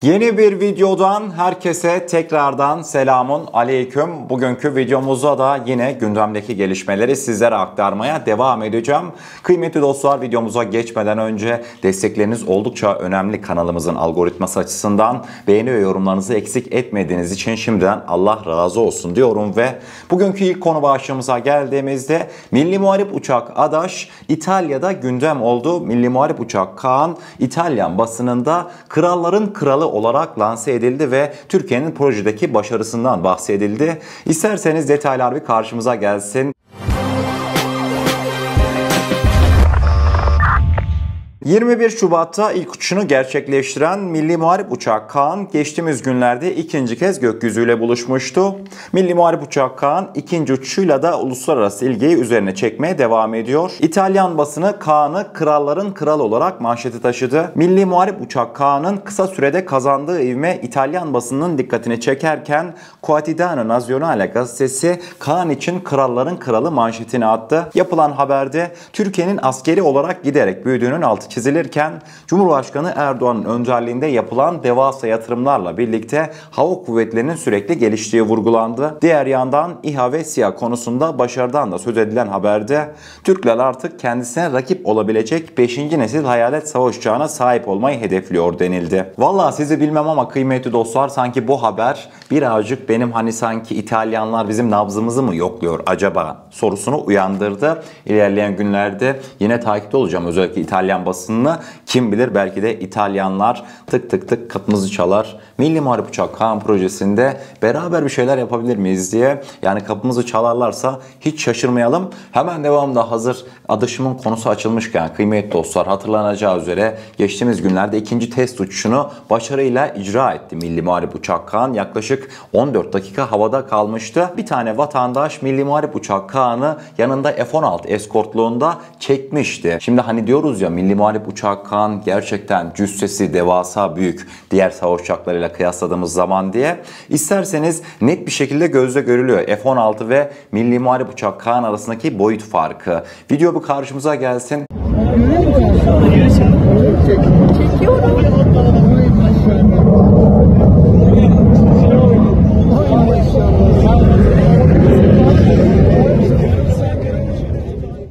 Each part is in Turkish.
Yeni bir videodan herkese tekrardan selamun aleyküm. Bugünkü videomuzda da yine gündemdeki gelişmeleri sizlere aktarmaya devam edeceğim. Kıymetli dostlar, videomuza geçmeden önce destekleriniz oldukça önemli kanalımızın algoritması açısından. Beğeni ve yorumlarınızı eksik etmediğiniz için şimdiden Allah razı olsun diyorum ve bugünkü ilk konu başlığımıza geldiğimizde Milli Muharip Uçak Adaş İtalya'da gündem oldu. Milli Muharip Uçak Kaan İtalyan basınında kralların kralı olarak lanse edildi ve Türkiye'nin projedeki başarısından bahsedildi. İsterseniz detaylar bir karşımıza gelsin. 21 Şubat'ta ilk uçuşunu gerçekleştiren Milli Muharip Uçak Kaan geçtiğimiz günlerde ikinci kez gökyüzüyle buluşmuştu. Milli Muharip Uçak Kaan ikinci uçuşuyla da uluslararası ilgiyi üzerine çekmeye devam ediyor. İtalyan basını Kaan'ı kralların kralı olarak manşeti taşıdı. Milli Muharip Uçak Kaan'ın kısa sürede kazandığı ivme İtalyan basınının dikkatini çekerken Quotidiano Nazionale gazetesi Kaan için kralların kralı manşetini attı. Yapılan haberde Türkiye'nin askeri olarak giderek büyüdüğünün altı çizilirken Cumhurbaşkanı Erdoğan'ın önderliğinde yapılan devasa yatırımlarla birlikte hava kuvvetlerinin sürekli geliştiği vurgulandı. Diğer yandan İHA ve SİHA konusunda başarıdan da söz edilen haberde Türkler artık kendisine rakip olabilecek 5. nesil hayalet savaş uçağına sahip olmayı hedefliyor denildi. Vallahi sizi bilmem ama kıymetli dostlar, sanki bu haber birazcık benim sanki İtalyanlar bizim nabzımızı mı yokluyor acaba sorusunu uyandırdı. İlerleyen günlerde yine takipte olacağım özellikle İtalyan basınını. Kim bilir, belki de İtalyanlar tık tık tık kapımızı çalar. Milli Muharip Uçak Kaan projesinde beraber bir şeyler yapabilir miyiz diye. Yani kapımızı çalarlarsa hiç şaşırmayalım. Hemen devamında hazır adışımın konusu açılmışken kıymetli dostlar, hatırlanacağı üzere geçtiğimiz günlerde ikinci test uçuşunu başarıyla icra etti Milli Muharip Uçak Kaan. Yaklaşık 14 dakika havada kalmıştı. Bir tane vatandaş Milli Muharip Uçak Kaan'ı yanında F-16 eskortluğunda çekmişti. Şimdi diyoruz ya, Milli Muharip Uçak Kaan gerçekten cüssesi devasa büyük diğer savaş uçaklarıyla kıyasladığımız zaman diye. İsterseniz net bir şekilde gözle görülüyor F-16 ve Milli Muharip Uçak Kaan arasındaki boyut farkı. Video bu karşımıza gelsin.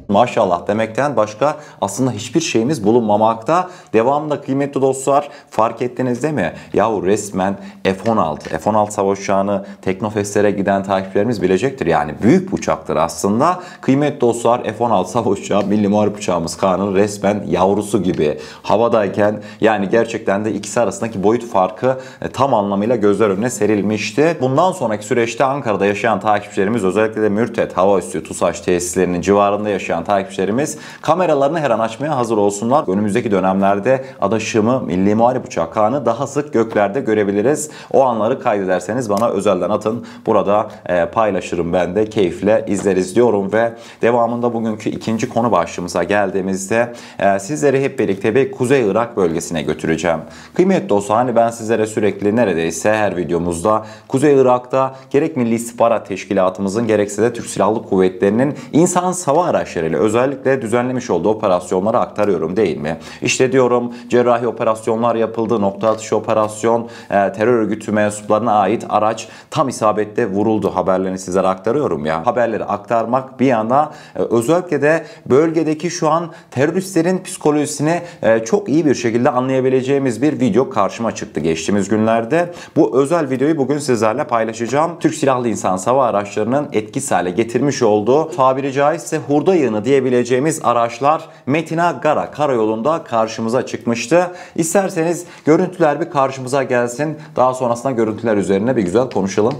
Maşallah demekten başka aslında hiçbir şeyimiz bulunmamakta. Devamında kıymetli dostlar, fark ettiniz değil mi? Yahu resmen F-16 savaş uçağını Teknofest'lere giden takipçilerimiz bilecektir. Yani büyük bir uçaktır aslında. Kıymetli dostlar, F-16 savaş uçağı Milli Muharip Uçağımız Kaan'ın resmen yavrusu gibi havadayken, yani gerçekten de ikisi arasındaki boyut farkı tam anlamıyla gözler önüne serilmişti. Bundan sonraki süreçte Ankara'da yaşayan takipçilerimiz, özellikle de Mürtet Hava Üssü TUSAŞ tesislerinin civarında yaşayan takipçilerimiz kameralarını her an açmaya hazır olsunlar. Önümüzdeki dönemlerde adaşımı Milli Muharip Uçak Kaan'ı daha sık göklerde görebiliriz. O anları kaydederseniz bana özelden atın. Burada paylaşırım, ben de keyifle izleriz diyorum ve devamında bugünkü ikinci konu başlığımıza geldiğimizde sizleri hep birlikte bir Kuzey Irak bölgesine götüreceğim. Kıymetli dostlar, ben sizlere sürekli neredeyse her videomuzda Kuzey Irak'ta gerek Milli İstihbarat Teşkilatımızın gerekse de Türk Silahlı Kuvvetleri'nin insansız hava araçlarıyla özellikle düzenlemiş olduğu operasyonları aktarıyorum değil mi? İşte diyorum, cerrahi operasyonlar yapıldı, nokta atışı operasyon, terör örgütü mensuplarına ait araç tam isabette vuruldu haberlerini sizlere aktarıyorum ya. Haberleri aktarmak bir yana, özellikle de bölgedeki şu an teröristlerin psikolojisini çok iyi bir şekilde anlayabileceğimiz bir video karşıma çıktı geçtiğimiz günlerde. Bu özel videoyu bugün sizlerle paylaşacağım. Türk Silahlı İnsan Hava Araçları'nın etkisiz hale getirmiş olduğu, tabiri caizse hurda yığını diyebileceğimiz araçlar Metina Gara karayolunda karşımıza çıkmıştı. İsterseniz görüntüler bir karşımıza gelsin. Daha sonrasında görüntüler üzerine bir güzel konuşalım.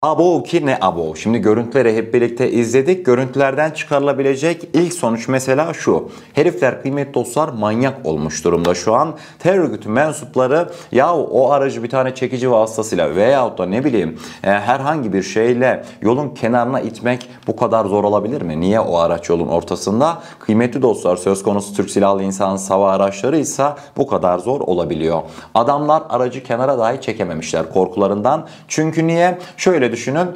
Abo ki ne abo. Şimdi görüntüleri hep birlikte izledik. Görüntülerden çıkarılabilecek ilk sonuç mesela şu. Herifler kıymetli dostlar manyak olmuş durumda şu an. Terör örgütü mensupları ya o aracı bir tane çekici vasıtasıyla veyahut da ne bileyim herhangi bir şeyle yolun kenarına itmek bu kadar zor olabilir mi? Niye o araç yolun ortasında? Kıymetli dostlar, söz konusu Türk Silahlı İnsan Hava Araçları ise bu kadar zor olabiliyor. Adamlar aracı kenara dahi çekememişler korkularından. Çünkü niye? Şöyle düşünün,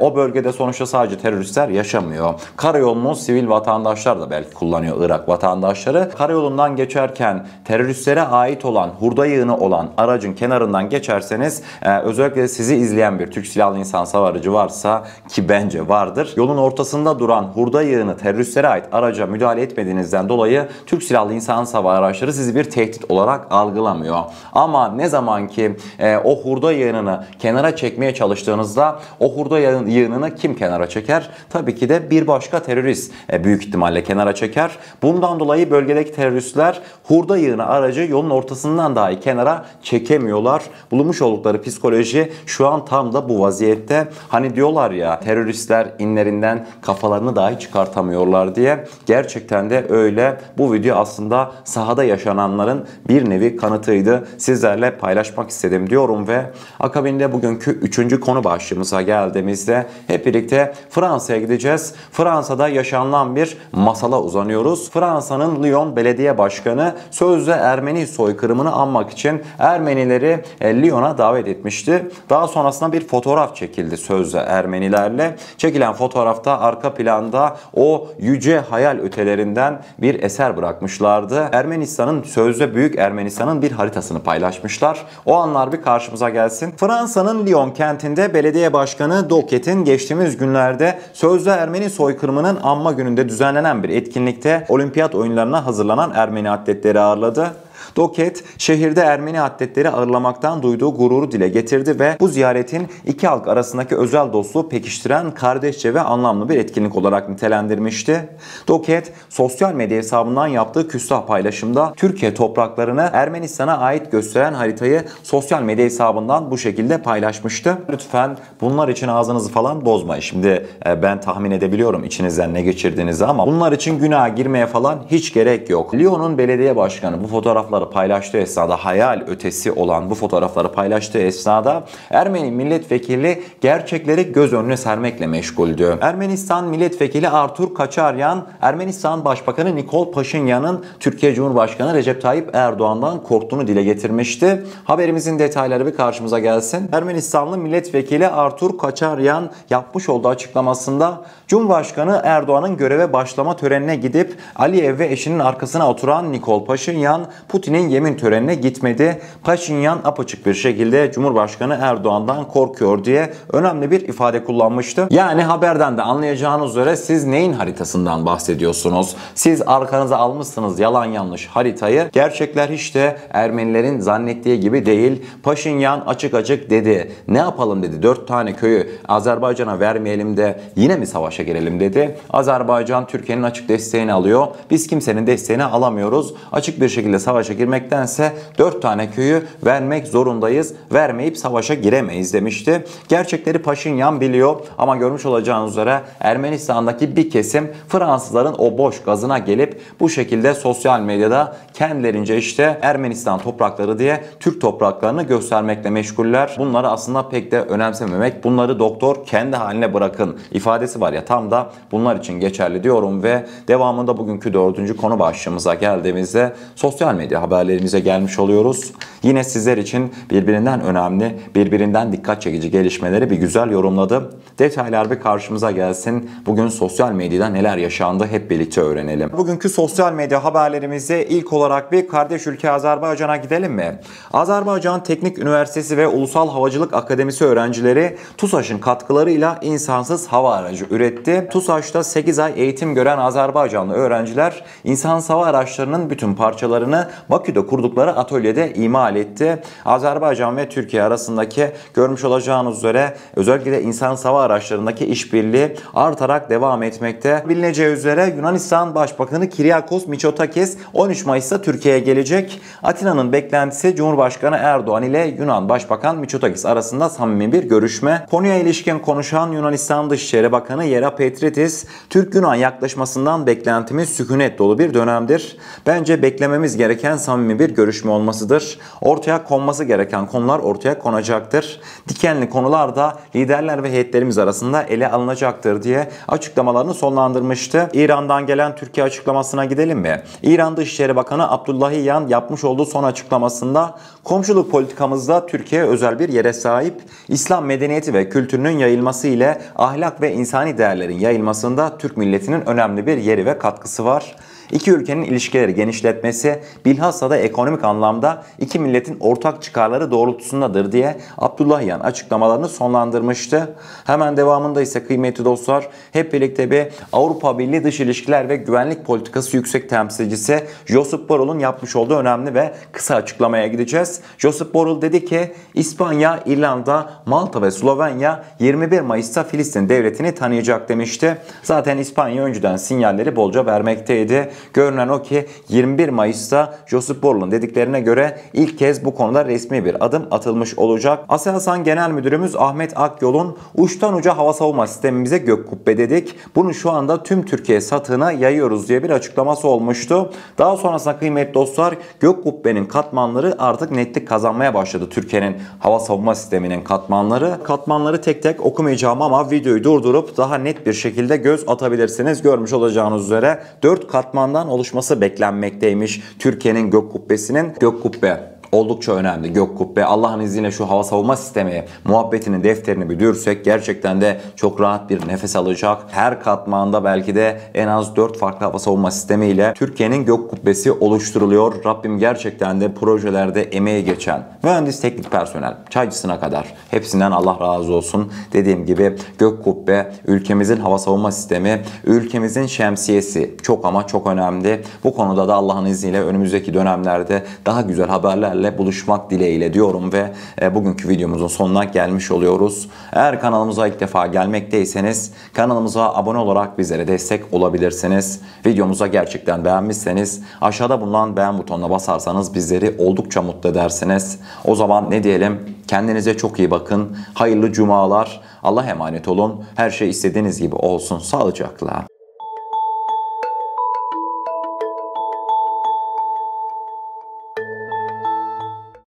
o bölgede sonuçta sadece teröristler yaşamıyor. Karayolunu sivil vatandaşlar da belki kullanıyor, Irak vatandaşları. Karayolundan geçerken teröristlere ait olan, hurda yığını olan aracın kenarından geçerseniz özellikle sizi izleyen bir Türk Silahlı İnsan Hava Aracı varsa, ki bence vardır, yolun ortasında duran hurda yığını teröristlere ait araca müdahale etmediğinizden dolayı Türk Silahlı İnsan Hava Araçları sizi bir tehdit olarak algılamıyor. Ama ne zaman ki o hurda yığınını kenara çekmeye çalıştığınızda o hurda yığınını kim kenara çeker? Tabii ki de bir başka terörist büyük ihtimalle kenara çeker. Bundan dolayı bölgedeki teröristler hurda yığını aracı yolun ortasından dahi kenara çekemiyorlar. Bulunmuş oldukları psikoloji şu an tam da bu vaziyette. Hani diyorlar ya, teröristler inlerinden kafalarını dahi çıkartamıyorlar diye. Gerçekten de öyle. Bu video aslında sahada yaşananların bir nevi kanıtıydı. Sizlerle paylaşmak istedim diyorum ve akabinde bugünkü 3. konu başlığımıza geldiğimizde hep birlikte Fransa'ya gideceğiz. Fransa'da yaşanılan bir masala uzanıyoruz. Fransa'nın Lyon Belediye Başkanı sözde Ermeni soykırımını anmak için Ermenileri Lyon'a davet etmişti. Daha sonrasında bir fotoğraf çekildi sözde Ermenilerle. Çekilen fotoğrafta arka planda o yüce hayal ötelerinden bir eser bırakmışlardı. Ermenistan'ın, sözde Büyük Ermenistan'ın bir haritasını paylaşmışlar. O anlar bir karşımıza gelsin. Fransa'nın Lyon kentinde belediye başkanı Doket'in geçtiğimiz günlerde sözde Ermeni soykırımının anma gününde düzenlenen bir etkinlikte olimpiyat oyunlarına hazırlanan Ermeni atletleri ağırladı. Doket, şehirde Ermeni atletleri ağırlamaktan duyduğu gururu dile getirdi ve bu ziyaretin iki halk arasındaki özel dostluğu pekiştiren kardeşçe ve anlamlı bir etkinlik olarak nitelendirmişti. Doket, sosyal medya hesabından yaptığı küstah paylaşımda Türkiye topraklarını Ermenistan'a ait gösteren haritayı sosyal medya hesabından bu şekilde paylaşmıştı. Lütfen bunlar için ağzınızı falan bozmayın. Şimdi ben tahmin edebiliyorum içinizden ne geçirdiğinizi ama bunlar için günaha girmeye falan hiç gerek yok. Lyon'un belediye başkanı bu fotoğrafları paylaştığı esnada, hayal ötesi olan bu fotoğrafları paylaştığı esnada Ermeni milletvekili gerçekleri göz önüne sermekle meşguldü. Ermenistan milletvekili Artur Kaçaryan, Ermenistan Başbakanı Nikol Paşinyan'ın Türkiye Cumhurbaşkanı Recep Tayyip Erdoğan'dan korktuğunu dile getirmişti. Haberimizin detayları bir karşımıza gelsin. Ermenistanlı milletvekili Artur Kaçaryan yapmış olduğu açıklamasında Cumhurbaşkanı Erdoğan'ın göreve başlama törenine gidip Aliyev ve eşinin arkasına oturan Nikol Paşinyan Putin'in yemin törenine gitmedi. Paşinyan apaçık bir şekilde Cumhurbaşkanı Erdoğan'dan korkuyor diye önemli bir ifade kullanmıştı. Yani haberden de anlayacağınız üzere siz neyin haritasından bahsediyorsunuz? Siz arkanıza almışsınız yalan yanlış haritayı. Gerçekler hiç de Ermenilerin zannettiği gibi değil. Paşinyan açık açık dedi. Ne yapalım dedi. 4 tane köyü Azerbaycan'a vermeyelim de yine mi savaşa girelim dedi. Azerbaycan Türkiye'nin açık desteğini alıyor. Biz kimsenin desteğini alamıyoruz. Açık bir şekilde savaşa girmektense 4 tane köyü vermek zorundayız. Vermeyip savaşa giremeyiz demişti. Gerçekleri Paşinyan biliyor ama görmüş olacağınız üzere Ermenistan'daki bir kesim Fransızların o boş gazına gelip bu şekilde sosyal medyada kendilerince işte Ermenistan toprakları diye Türk topraklarını göstermekle meşguller. Bunları aslında pek de önemsememek, bunları doktor kendi haline bırakın ifadesi var ya, tam da bunlar için geçerli diyorum ve devamında bugünkü 4. konu başlığımıza geldiğimizde sosyal medya haberlerimize gelmiş oluyoruz. Yine sizler için birbirinden önemli, birbirinden dikkat çekici gelişmeleri bir güzel yorumladım. Detaylar bir karşımıza gelsin. Bugün sosyal medyada neler yaşandı hep birlikte öğrenelim. Bugünkü sosyal medya haberlerimizde ilk olarak bir kardeş ülke Azerbaycan'a gidelim mi? Azerbaycan Teknik Üniversitesi ve Ulusal Havacılık Akademisi öğrencileri TUSAŞ'ın katkılarıyla insansız hava aracı üretti. TUSAŞ'ta 8 ay eğitim gören Azerbaycanlı öğrenciler insansız hava araçlarının bütün parçalarını Bakü'de kurdukları atölyede imal etti. Azerbaycan ve Türkiye arasındaki görmüş olacağınız üzere özellikle insan hava araçlarındaki işbirliği artarak devam etmekte. Bilineceği üzere Yunanistan Başbakanı Kyriakos Mitsotakis 13 Mayıs'ta Türkiye'ye gelecek. Atina'nın beklentisi Cumhurbaşkanı Erdoğan ile Yunan Başbakan Mitsotakis arasında samimi bir görüşme. Konuya ilişkin konuşan Yunanistan Dışişleri Bakanı Yera Petritis, Türk-Yunan yaklaşmasından beklentimiz sükunet dolu bir dönemdir. Bence beklememiz gereken samimi bir görüşme olmasıdır. Ortaya konması gereken konular ortaya konacaktır. Dikenli konular da liderler ve heyetlerimiz arasında ele alınacaktır diye açıklamalarını sonlandırmıştı. İran'dan gelen Türkiye açıklamasına gidelim mi? İran Dışişleri Bakanı Abdullahiyan yapmış olduğu son açıklamasında komşuluk politikamızda Türkiye özel bir yere sahip. İslam medeniyeti ve kültürünün yayılması ile ahlak ve insani değerlerin yayılmasında Türk milletinin önemli bir yeri ve katkısı var. İki ülkenin ilişkileri genişletmesi bilhassa da ekonomik anlamda iki milletin ortak çıkarları doğrultusundadır diye Abdullahiyan açıklamalarını sonlandırmıştı. Hemen devamında ise kıymetli dostlar hep birlikte bir Avrupa Birliği Dış İlişkiler ve Güvenlik Politikası Yüksek Temsilcisi Josep Borrell'un yapmış olduğu önemli ve kısa açıklamaya gideceğiz. Josep Borrell dedi ki İspanya, İrlanda, Malta ve Slovenya 21 Mayıs'ta Filistin devletini tanıyacak demişti. Zaten İspanya önceden sinyalleri bolca vermekteydi. Görünen o ki 21 Mayıs'ta Josep Borrell'ın dediklerine göre ilk kez bu konuda resmi bir adım atılmış olacak. Aselsan Genel Müdürümüz Ahmet Akyol'un uçtan uca hava savunma sistemimize gök kubbe dedik. Bunu şu anda tüm Türkiye satığına yayıyoruz diye bir açıklaması olmuştu. Daha sonrasında kıymetli dostlar gök kubbenin katmanları artık netlik kazanmaya başladı. Türkiye'nin hava savunma sisteminin katmanları. Katmanları tek tek okumayacağım ama videoyu durdurup daha net bir şekilde göz atabilirsiniz. Görmüş olacağınız üzere 4 katmandan oluşması beklenmekteymiş Türkiye'nin gök kubbesinin. Gök kubbe oldukça önemli. Gök kubbe Allah'ın izniyle şu hava savunma sistemi muhabbetinin defterini büdürsek gerçekten de çok rahat bir nefes alacak. Her katmanda belki de en az 4 farklı hava savunma sistemiyle Türkiye'nin gök kubbesi oluşturuluyor. Rabbim gerçekten de projelerde emeği geçen mühendis, teknik personel, çaycısına kadar hepsinden Allah razı olsun. Dediğim gibi gök kubbe ülkemizin hava savunma sistemi, ülkemizin şemsiyesi çok ama çok önemli. Bu konuda da Allah'ın izniyle önümüzdeki dönemlerde daha güzel haberlerle buluşmak dileğiyle diyorum ve bugünkü videomuzun sonuna gelmiş oluyoruz. Eğer kanalımıza ilk defa gelmekteyseniz kanalımıza abone olarak bizlere destek olabilirsiniz. Videomuza gerçekten beğenmişseniz aşağıda bulunan beğen butonuna basarsanız bizleri oldukça mutlu edersiniz. O zaman ne diyelim? Kendinize çok iyi bakın. Hayırlı cumalar. Allah'a emanet olun. Her şey istediğiniz gibi olsun. Sağlıcakla.